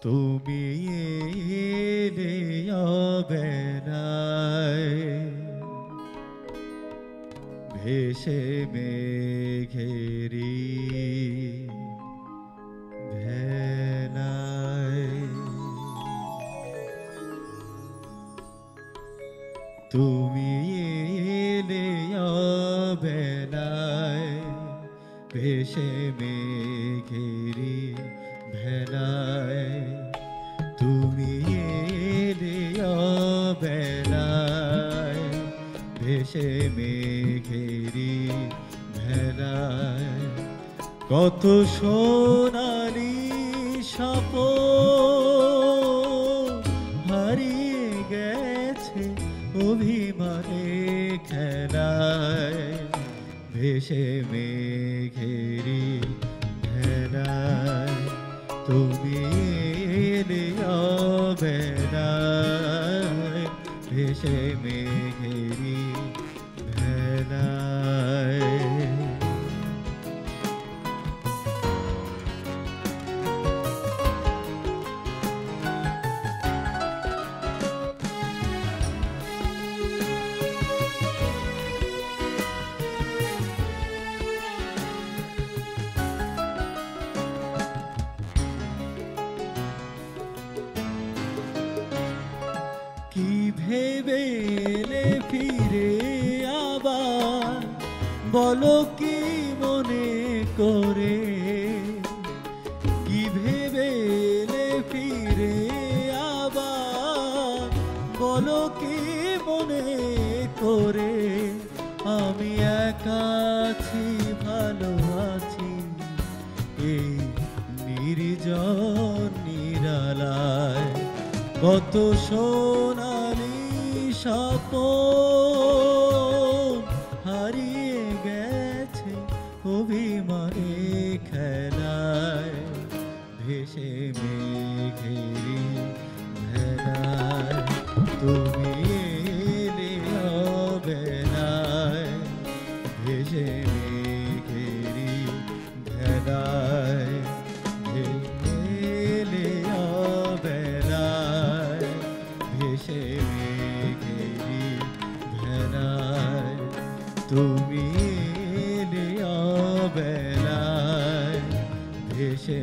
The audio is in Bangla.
তুমি এলে অবেলায় ভেসে মেঘেরি ভেলায়। তুমি এলে অবেলায় ভেসে মেঘেরি ভেলায়। তুমি এলে অবেলায় ভেসে মেঘেরি ভেলায়। কত সোনালি স্বপন হারিয়ে গেছে অভিমানে খেলায় ভেসে মেঘেরি ভেলায়। তুমি এলে অবেলায় ভেসে মেঘেরি ভেলায়। কি ভেবে এলে ফিরে আবার বলো কি মনে করে। কি ভেবে এলে ফিরে আবার বলো কি মনে করে। আমি একা আছি ভালো আছি এই নির্জন নিরালায়। কত সোনালি স্বপন হারিয়ে গেছে অভিমানে খেলায় ভেসে মেঘেরি ভেলায়। তুমি এলে অবেলায় ভেসে মেঘেরি ভেলায়। এলে অবেলায় ভেসে মেঘেরি ভেলায়। তুমি এলে অবেলায় ভেসে